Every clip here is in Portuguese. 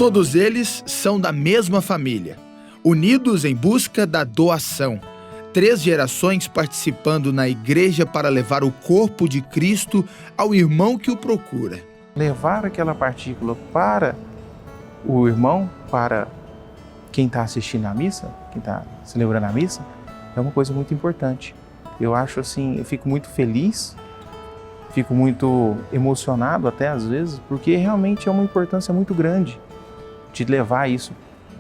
Todos eles são da mesma família, unidos em busca da doação. 3 gerações participando na igreja para levar o corpo de Cristo ao irmão que o procura. Levar aquela partícula para o irmão, para quem está assistindo a missa, quem está celebrando a missa, é uma coisa muito importante. Eu acho assim, eu fico muito feliz, fico muito emocionado até às vezes, porque realmente é uma importância muito grande de levar isso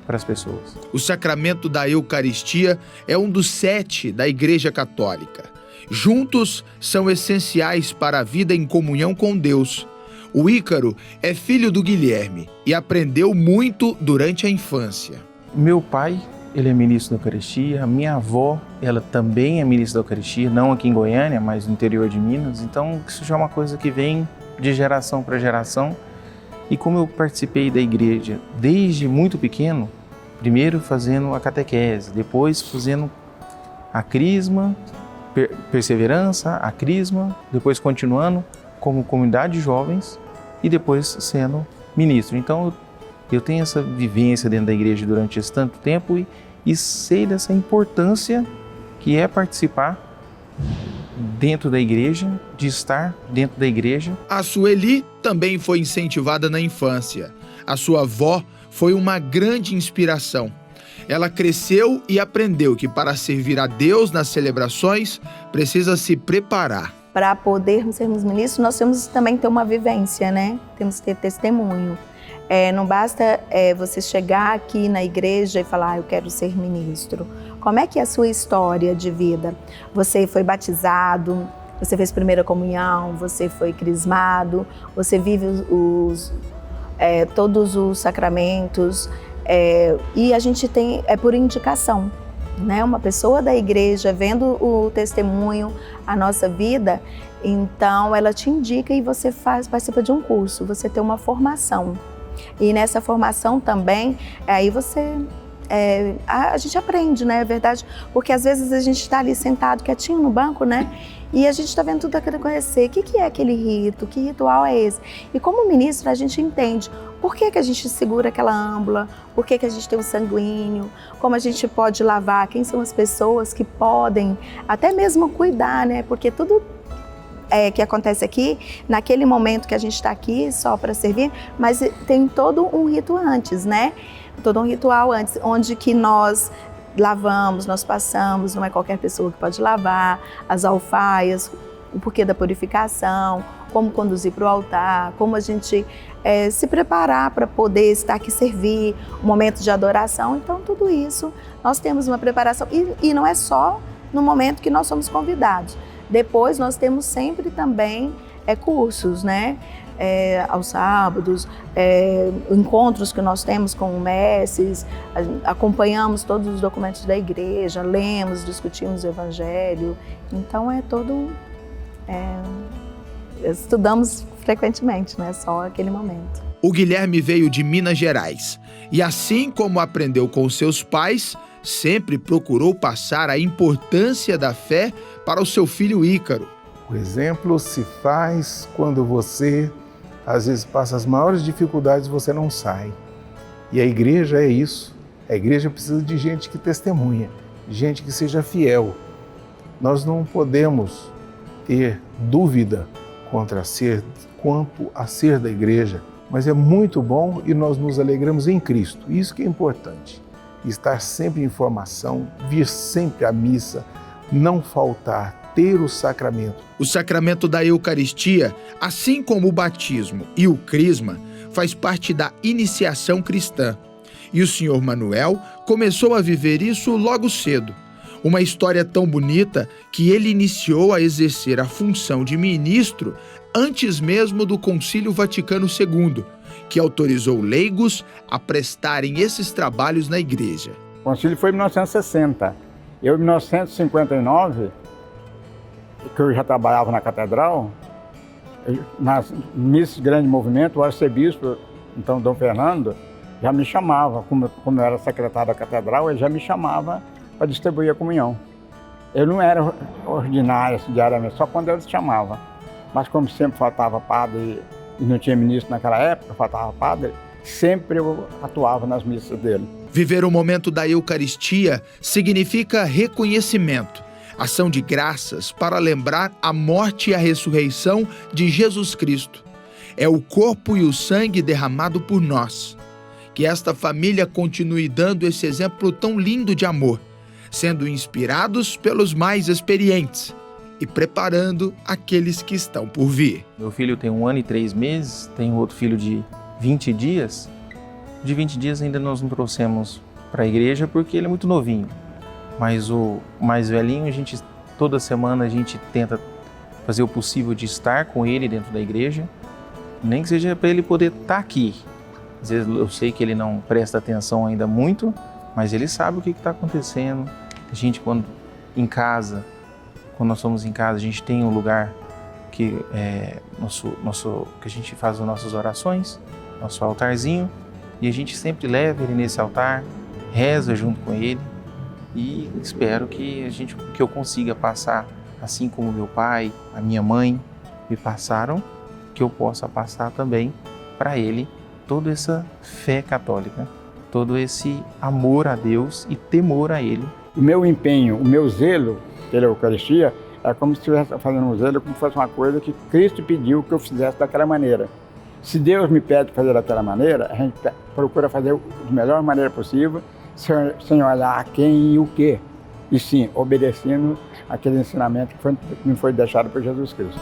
para as pessoas. O sacramento da Eucaristia é um dos 7 da Igreja Católica. Juntos, são essenciais para a vida em comunhão com Deus. O Ícaro é filho do Guilherme e aprendeu muito durante a infância. Meu pai, ele é ministro da Eucaristia. Minha avó, ela também é ministra da Eucaristia, não aqui em Goiânia, mas no interior de Minas. Então, isso já é uma coisa que vem de geração para geração. E como eu participei da igreja desde muito pequeno, primeiro fazendo a catequese, depois fazendo a crisma, perseverança, a crisma, depois continuando como comunidade de jovens e depois sendo ministro. Então eu tenho essa vivência dentro da igreja durante esse tanto tempo e sei dessa importância que é participar dentro da igreja, de estar dentro da igreja. A Sueli também foi incentivada na infância. A sua avó foi uma grande inspiração. Ela cresceu e aprendeu que para servir a Deus nas celebrações, precisa se preparar. Para podermos sermos ministros, nós temos também que ter uma vivência, né? Temos que ter testemunho. Não basta você chegar aqui na igreja e falar, eu quero ser ministro. Como é que é a sua história de vida? Você foi batizado, você fez primeira comunhão, você foi crismado, você vive todos os sacramentos, e a gente tem, por indicação, né? Uma pessoa da igreja vendo o testemunho, a nossa vida, então ela te indica e você participa de um curso, você tem uma formação. E nessa formação também, aí a gente aprende, né? É verdade, porque às vezes a gente está ali sentado quietinho no banco, né? E a gente está vendo tudo aquilo conhecer. O que é aquele rito? Que ritual é esse? E como ministro a gente entende por que a gente segura aquela âmbula, por que a gente tem o sanguíneo, como a gente pode lavar, quem são as pessoas que podem até mesmo cuidar, né? Porque tudo que acontece aqui, naquele momento que a gente está aqui só para servir, mas tem todo um rito antes, né? Todo um ritual antes, onde que nós lavamos, nós passamos, não é qualquer pessoa que pode lavar, as alfaias, o porquê da purificação, como conduzir para o altar, como a gente se preparar para poder estar aqui servir, o momento de adoração. Então tudo isso, nós temos uma preparação e não é só no momento que nós somos convidados. Depois nós temos sempre também cursos, né? Aos sábados, encontros que nós temos com mestres, acompanhamos todos os documentos da igreja, lemos, discutimos o evangelho. Então estudamos frequentemente, não é só aquele momento. O Guilherme veio de Minas Gerais e, assim como aprendeu com seus pais, sempre procurou passar a importância da fé para o seu filho Ícaro. O exemplo se faz quando você, às vezes, passa as maiores dificuldades e você não sai. E a igreja é isso. A igreja precisa de gente que testemunha, gente que seja fiel. Nós não podemos ter dúvida quanto a ser da igreja, mas é muito bom e nós nos alegramos em Cristo. Isso que é importante. Estar sempre em formação, vir sempre à missa, não faltar, ter o sacramento. O sacramento da Eucaristia, assim como o batismo e o crisma, faz parte da iniciação cristã. E o Sr. Manuel começou a viver isso logo cedo. Uma história tão bonita que ele iniciou a exercer a função de ministro antes mesmo do Concílio Vaticano II, que autorizou leigos a prestarem esses trabalhos na igreja. O concílio foi em 1960. Eu, em 1959, que eu já trabalhava na catedral, nas missas de grande movimento, o arcebispo, então Dom Fernando, já me chamava, como eu era secretário da catedral, ele já me chamava para distribuir a comunhão. Eu não era ordinário diariamente, só quando ele chamava. Mas como sempre faltava padre e não tinha ministro naquela época, faltava padre, sempre eu atuava nas missas dele. Viver o momento da Eucaristia significa reconhecimento, ação de graças para lembrar a morte e a ressurreição de Jesus Cristo. É o corpo e o sangue derramado por nós. Que esta família continue dando esse exemplo tão lindo de amor, sendo inspirados pelos mais experientes e preparando aqueles que estão por vir. Meu filho tem 1 ano e 3 meses, tem outro filho de 20 dias. De 20 dias ainda nós não trouxemos para a igreja porque ele é muito novinho. Mas o mais velhinho, toda semana a gente tenta fazer o possível de estar com ele dentro da igreja, nem que seja para ele poder estar aqui. Às vezes eu sei que ele não presta atenção ainda muito, mas ele sabe o que está acontecendo. A gente, quando nós somos em casa, a gente tem um lugar que que a gente faz as nossas orações, nosso altarzinho, e a gente sempre leva ele nesse altar, reza junto com ele, e espero que eu consiga passar, assim como meu pai, a minha mãe me passaram, que eu possa passar também para ele toda essa fé católica, todo esse amor a Deus e temor a Ele. O meu empenho, o meu zelo pela Eucaristia é como se estivesse fazendo um zelo, como se fosse uma coisa que Cristo pediu que eu fizesse daquela maneira. Se Deus me pede fazer daquela maneira, a gente procura fazer da melhor maneira possível, sem olhar a quem e o quê, e sim, obedecendo aquele ensinamento que me foi deixado por Jesus Cristo.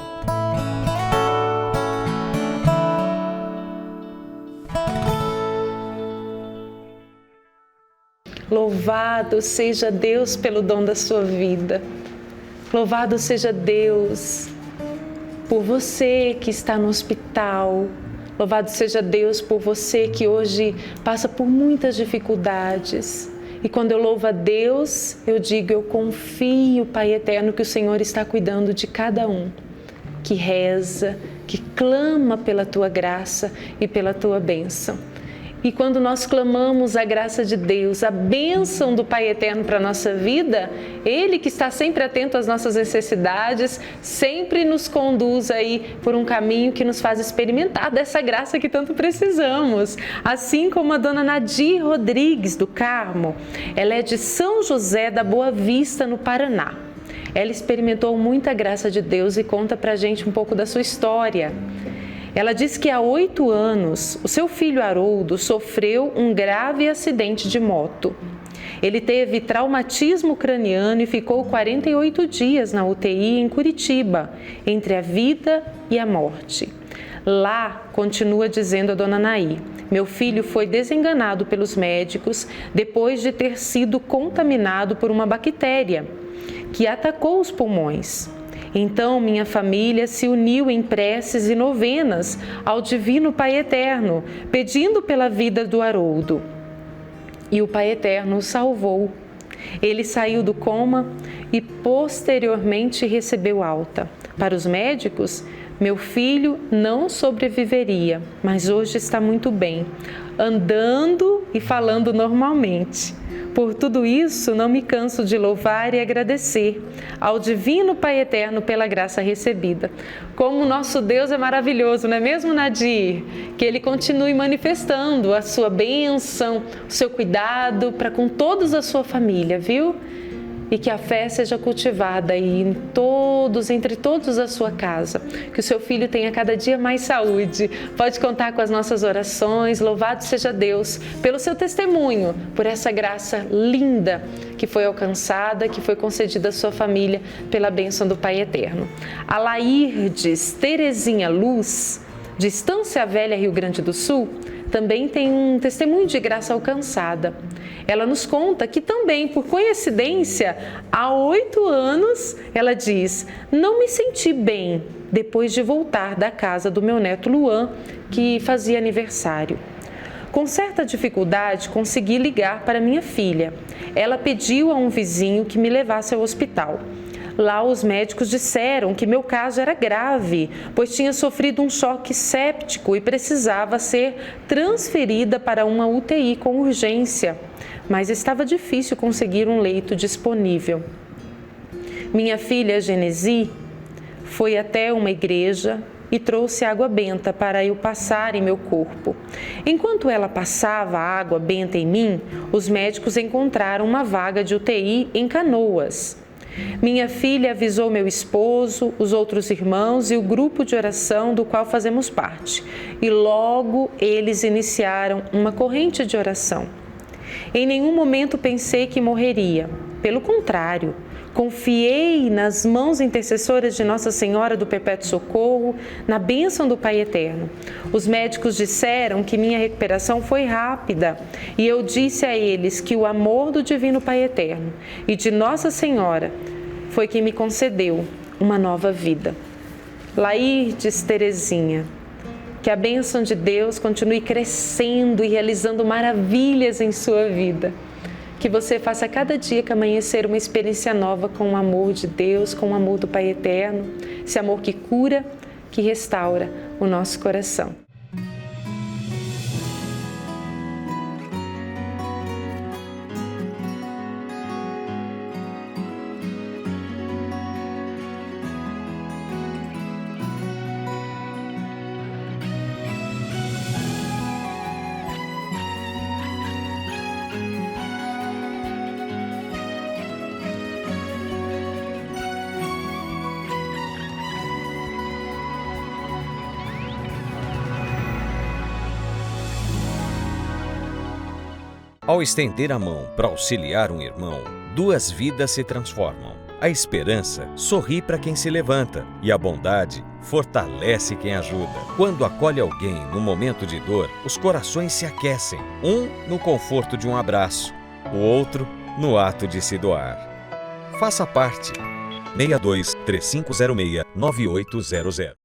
Louvado seja Deus pelo dom da sua vida. Louvado seja Deus por você que está no hospital. Louvado seja Deus por você que hoje passa por muitas dificuldades. E quando eu louvo a Deus, eu digo, eu confio, Pai Eterno, que o Senhor está cuidando de cada um, que reza, que clama pela Tua graça e pela Tua bênção. E quando nós clamamos a graça de Deus, a bênção do Pai Eterno para a nossa vida, Ele que está sempre atento às nossas necessidades, sempre nos conduz aí por um caminho que nos faz experimentar dessa graça que tanto precisamos. Assim como a dona Nadir Rodrigues do Carmo, ela é de São José da Boa Vista, no Paraná. Ela experimentou muita graça de Deus e conta pra gente um pouco da sua história. Ela diz que há 8 anos, o seu filho Haroldo sofreu um grave acidente de moto. Ele teve traumatismo craniano e ficou 48 dias na UTI em Curitiba, entre a vida e a morte. Lá, continua dizendo a dona Naí, meu filho foi desenganado pelos médicos depois de ter sido contaminado por uma bactéria que atacou os pulmões. Então, minha família se uniu em preces e novenas ao Divino Pai Eterno, pedindo pela vida do Haroldo. E o Pai Eterno o salvou. Ele saiu do coma e posteriormente recebeu alta. Para os médicos, meu filho não sobreviveria, mas hoje está muito bem, andando e falando normalmente. Por tudo isso, não me canso de louvar e agradecer ao Divino Pai Eterno pela graça recebida. Como o nosso Deus é maravilhoso, não é mesmo, Nadir? Que Ele continue manifestando a sua bênção, o seu cuidado para com todos a sua família, viu? E que a fé seja cultivada aí entre todos a sua casa. Que o seu filho tenha cada dia mais saúde. Pode contar com as nossas orações. Louvado seja Deus pelo seu testemunho, por essa graça linda que foi alcançada, que foi concedida à sua família pela bênção do Pai Eterno. A Lairdes Terezinha Luz, de Estância Velha, Rio Grande do Sul, também tem um testemunho de graça alcançada. Ela nos conta que também, por coincidência, há 8 anos, ela diz, não me senti bem depois de voltar da casa do meu neto Luan, que fazia aniversário. Com certa dificuldade, consegui ligar para minha filha. Ela pediu a um vizinho que me levasse ao hospital. Lá os médicos disseram que meu caso era grave, pois tinha sofrido um choque séptico e precisava ser transferida para uma UTI com urgência, mas estava difícil conseguir um leito disponível. Minha filha Genesi foi até uma igreja, e trouxe água benta para eu passar em meu corpo. Enquanto ela passava a água benta em mim, os médicos encontraram uma vaga de UTI em Canoas. Minha filha avisou meu esposo, os outros irmãos e o grupo de oração do qual fazemos parte, e logo eles iniciaram uma corrente de oração. Em nenhum momento pensei que morreria. Pelo contrário, confiei nas mãos intercessoras de Nossa Senhora do Perpétuo Socorro, na bênção do Pai Eterno. Os médicos disseram que minha recuperação foi rápida e eu disse a eles que o amor do Divino Pai Eterno e de Nossa Senhora foi quem me concedeu uma nova vida. Laírdes Terezinha, que a bênção de Deus continue crescendo e realizando maravilhas em sua vida. Que você faça cada dia que amanhecer uma experiência nova com o amor de Deus, com o amor do Pai Eterno, esse amor que cura, que restaura o nosso coração. Ao estender a mão para auxiliar um irmão, duas vidas se transformam. A esperança sorri para quem se levanta e a bondade fortalece quem ajuda. Quando acolhe alguém no momento de dor, os corações se aquecem, um no conforto de um abraço, o outro no ato de se doar. Faça parte. 62 3506 9800